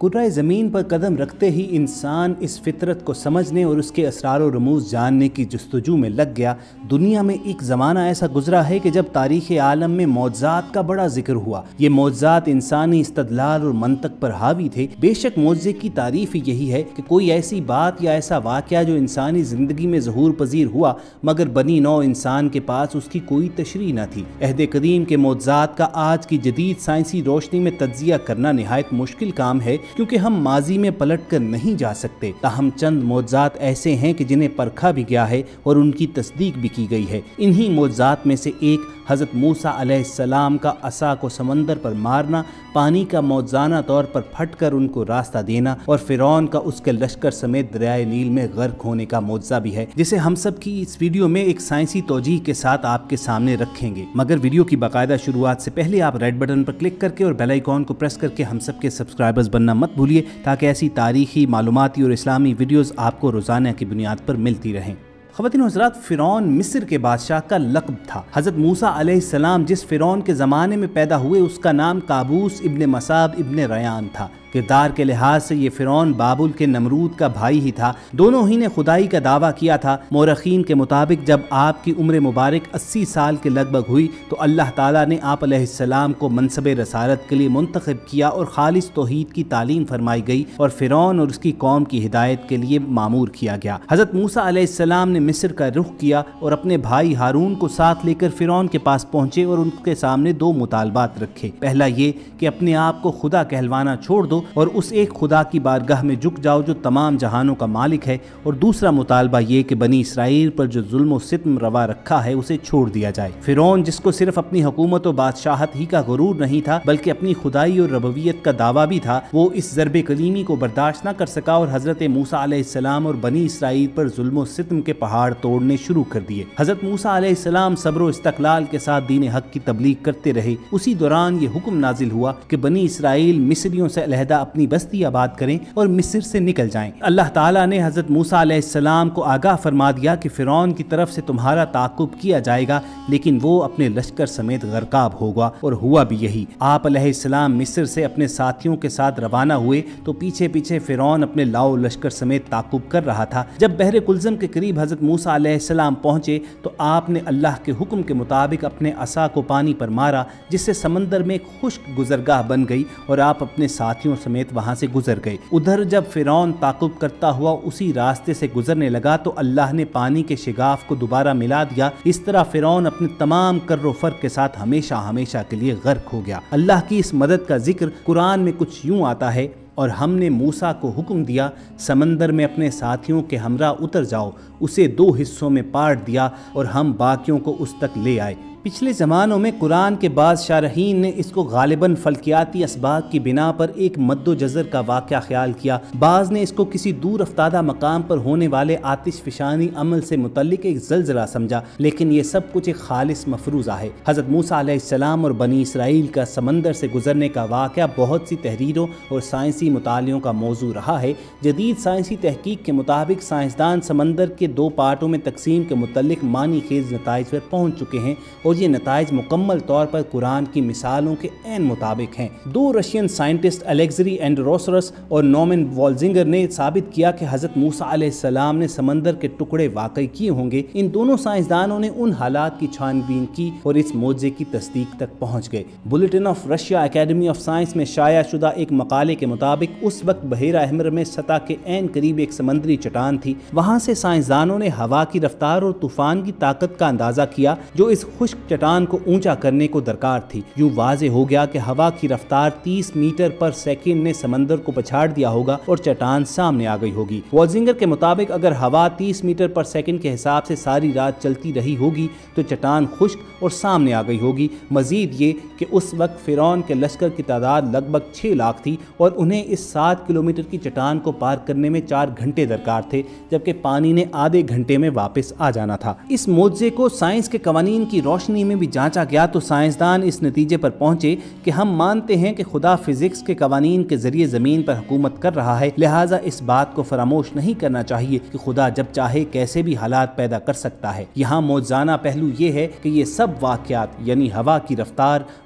کرۂ زمین پر قدم رکھتے ہی انسان اس فطرت کو سمجھنے اور اس کے اسرار و رموز جاننے کی جستجو میں لگ گیا۔ دنیا میں ایک زمانہ ایسا گزرا ہے کہ جب تاریخ عالم میں معجزات کا بڑا ذکر ہوا۔ یہ معجزات انسانی استدلال اور منطق پر حاوی تھے۔ بے شک معجزے کی تعریف یہی ہے کہ کوئی ایسی بات یا ایسا واقعہ جو انسانی زندگی میں ظہور پذیر ہوا مگر بنی نوع انسان کے پاس اس کی کوئی تشریح نہ تھی۔ عہد قدیم کے معجزات کا آج کی جدید سائنسی روشنی میں تجزیہ کرنا نہایت مشکل کام ہے، کیونکہ ہم ماضی میں پلٹ کر نہیں جا سکتے۔ تاہم چند معجزات ایسے ہیں کہ جنہیں پرکھا بھی گیا ہے اور ان کی تصدیق بھی کی گئی ہے۔ انہی معجزات میں سے ایک حضرت موسیٰ علیہ السلام کا عصا کو سمندر پر مارنا، پانی کا معجزانہ طور پر پھٹ کر ان کو راستہ دینا اور فرعون کا اس کے لشکر سمیت دریائے نیل میں غرق ہونے کا معجزہ بھی ہے، جسے ہم سب کی اس ویڈیو میں ایک سائنسی توجیہ کے ساتھ آپ کے سامنے رکھیں گے۔ مگر ویڈیو کی باقاعدہ شروعات سے پہلے آپ ریڈ بٹن پر کلک کر کے اور بیل آئیکن کو پریس کر کے ہم سب کے سبسکرائبرز بننا مت بھولیے، تاکہ ایسی تاریخی، معلوماتی اور اسلامی ویڈیوز آپ کو روزانہ کی بنیاد پر ملتی رہیں۔ خواتین و حضرات، فرعون مصر کے بادشاہ کا لقب تھا۔ حضرت موسیٰ علیہ السلام جس فرعون کے زمانے میں پیدا ہوئے اس کا نام قابوس ابن مصعب ابن ریان تھا۔ کردار کے لحاظ سے یہ فرعون بابل کے نمرود کا بھائی ہی تھا۔ دونوں ہی نے خدائی کا دعویٰ کیا تھا۔ مورخین کے مطابق جب آپ کی عمر مبارک 80 سال کے لگ بھگ ہوئی تو اللہ تعالیٰ نے آپ علیہ السلام کو منصب رسالت کے لیے منتخب کیا اور خالص توحید کی تعلیم فرمائی گئی اور فرعون اور اس کی قوم کی ہدایت کے لیے مامور کیا گیا۔ حضرت موسیٰ علیہ السلام نے مصر کا رخ کیا اور اپنے بھائی ہارون کو ساتھ لے کر فرعون کے پاس پہنچے اور ان کے سامنے دو مطالبات رکھے۔ پہلا یہ کہ اپنے آپ کو خدا کہلوانا چھوڑ دو اور اس ایک خدا کی بارگاہ میں جھک جاؤ جو تمام جہانوں کا مالک ہے، اور دوسرا مطالبہ یہ کہ بنی اسرائیل پر جو ظلم و ستم روا رکھا ہے اسے چھوڑ دیا جائے۔ فرعون جس کو صرف اپنی حکومت و بادشاہت ہی کا غرور نہیں تھا بلکہ اپنی خدائی اور ربوبیت کا دعویٰ بھی تھا، وہ اس ضرب کلیمی کو برداشت نہ کر سکا اور حضرت موسیٰ علیہ السلام اور بنی اسرائیل پر ظلم و ستم کے پہاڑ توڑنے شروع کر دیے۔ حضرت موسیٰ علیہ السلام صبر و استقلال کے ساتھ دین حق کی تبلیغ کرتے رہے۔ اسی دوران یہ حکم نازل ہوا کہ بنی اسرائیل مصریوں سے علیحدہ اپنی بستی آباد کریں اور مصر سے نکل جائیں۔ اللہ تعالیٰ نے حضرت موسیٰ علیہ السلام کو آگاہ فرما دیا کہ فرعون کی طرف سے تمہارا تعاقب کیا جائے گا، لیکن وہ اپنے لشکر سمیت غرقاب ہوگا، اور ہوا بھی یہی۔ آپ علیہ السلام مصر سے اپنے ساتھیوں کے ساتھ روانہ ہوئے تو پیچھے پیچھے فرعون اپنے لاؤ لشکر سمیت تعاقب کر رہا تھا۔ جب بحر کلزم کے قریب حضرت موسیٰ علیہ السلام پہنچے تو آپ نے اللہ کے حکم کے مطابق اپنے عصا کو پانی پر مارا، جس سے سمندر میں ایک خشک گزرگاہ بن گئی اور آپ اپنے ساتھیوں سمیت وہاں سے گزر گئے۔ ادھر جب فرعون تعاقب کرتا ہوا اسی راستے سے گزرنے لگا تو اللہ نے پانی کے شگاف کو دوبارہ ملا دیا۔ اس طرح فرعون اپنے تمام کر و فر کے ساتھ ہمیشہ ہمیشہ کے لیے غرق ہو گیا۔ اللہ کی اس مدد کا ذکر قرآن میں کچھ یوں آتا ہے: اور ہم نے موسیٰ کو حکم دیا سمندر میں اپنے ساتھیوں کے ہمراہ اتر جاؤ، اسے دو حصوں میں بانٹ دیا اور ہم باقیوں کو اس تک لے آئے۔ پچھلے زمانوں میں قرآن کے بعض شارحین نے اس کو غالباً فلکیاتی اسباب کی بنا پر ایک مد و جزر کا واقعہ خیال کیا، بعض نے اس کو کسی دور افتادہ مقام پر ہونے والے آتش فشانی عمل سے متعلق ایک زلزلہ سمجھا، لیکن یہ سب کچھ ایک خالص مفروضہ ہے۔ حضرت موسیٰ علیہ السلام اور بنی اسرائیل کا سمندر سے گزرنے کا واقعہ بہت سی تحریروں اور سائنسی مطالعوں کا موضوع رہا ہے۔ جدید سائنسی تحقیق کے مطابق سائنسدان سمندر کے دو پارٹوں میں تقسیم کے متعلق معنی خیز نتائج پر پہنچ چکے ہیں، اور یہ نتائج مکمل طور پر قرآن کی مثالوں کے عین مطابق ہیں۔ دو رشین سائنٹسٹ الیگزری اینڈروسرس اور نورمن والزنگر نے ثابت کیا کہ حضرت موسیٰ علیہ السلام نے سمندر کے ٹکڑے واقع کیے ہوں گے۔ ان دونوں سائنسدانوں نے ان حالات کی چھان بین کی اور اس معجزے کی تصدیق تک پہنچ گئے۔ Bulletin of Russia academy of science میں شائع شدہ ایک مقالے کے مطابق اس وقت بحیرہ احمر میں سطح کے عین قریب ایک سمندری چٹان تھی۔ وہاں سے سائنسدانوں نے ہوا کی رفتار اور طوفان کی طاقت کا اندازہ کیا جو اس خشک چٹان کو اونچا کرنے کو درکار تھی۔ یوں واضح ہو گیا کہ ہوا کی رفتار 30 میٹر پر سیکنڈ نے سمندر کو پچھاڑ دیا ہوگا اور چٹان سامنے آ گئی ہوگی۔ والزنگر کے مطابق اگر ہوا 30 میٹر پر سیکنڈ کے حساب سے ساری رات چلتی رہی ہوگی تو چٹان خشک اور سامنے آ گئی ہوگی۔ مزید یہ کہ اس وقت فرعون کے لشکر کی تعداد لگ بھگ 6 لاکھ تھی اور انہیں اس 7 کلومیٹر کی چٹان کو پار کرنے میں 4 گھنٹے درکار تھے، جبکہ پانی نے آدھے گھنٹے میں واپس آ جانا تھا۔ اس معجزے کو سائنس کے قوانین کی روشنی میں بھی جانچا گیا تو سائنسدان اس نتیجے پر پہنچے کہ ہم مانتے ہیں کہ خدا فزکس کے قوانین کے ذریعے زمین پر حکومت کر رہا ہے، لہٰذا اس بات کو فراموش نہیں کرنا چاہیے کہ خدا جب چاہے کیسے بھی حالات پیدا کر سکتا ہے۔ یہاں معجزانہ پہلو یہ ہے کہ یہ سب واقعات یعنی ہوا کی رفتار،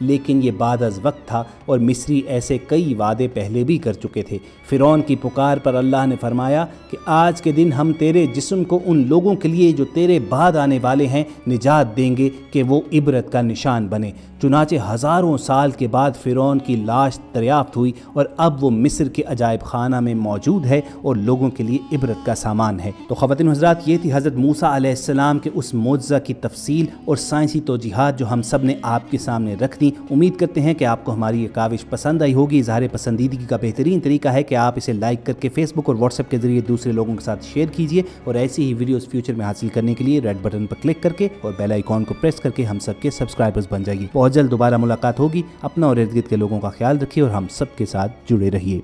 لیکن یہ بعد از وقت تھا اور مصری ایسے کئی وعدے پہلے بھی کر چکے تھے۔ فرعون کی پکار پر اللہ نے فرمایا کہ آج کے دن ہم تیرے جسم کو ان لوگوں کے لیے جو تیرے بعد آنے والے ہیں نجات دیں گے کہ وہ عبرت کا نشان بنے۔ چنانچہ ہزاروں سال کے بعد فرعون کی لاش دریافت ہوئی اور اب وہ مصر کے عجائب خانہ میں موجود ہے اور لوگوں کے لیے عبرت کا سامان ہے۔ تو خواتین و حضرات، یہ تھی حضرت موسیٰ علیہ السلام کے اس معجزہ کی تفصیل اور سائنسی توجیحات جو ہم سب نے آپ کے سامنے رکھ دی۔ امید کرتے ہیں کہ آپ کو ہماری یہ کاوش پسند آئی ہوگی۔ اظہار پسندیدگی کا بہترین طریقہ ہے کہ آپ اسے لائک کر کے فیس بک اور واٹس ایپ کے ذریعے دوسرے لوگوں کے ساتھ شیئر کیجیے، اور ایسی ہی ویڈیوز فیوچر میں حاصل کرنے کے لیے ریڈ بٹن پر کلک کر کے اور بیل آئیکن کو پریس کر کے ہم سب کے سبسکرائبرز بن جائیے۔ بہت جلد دوبارہ ملاقات ہوگی۔ اپنا اور ارد گرد کے لوگوں کا خیال رکھیے اور ہم سب کے ساتھ جڑے رہیے۔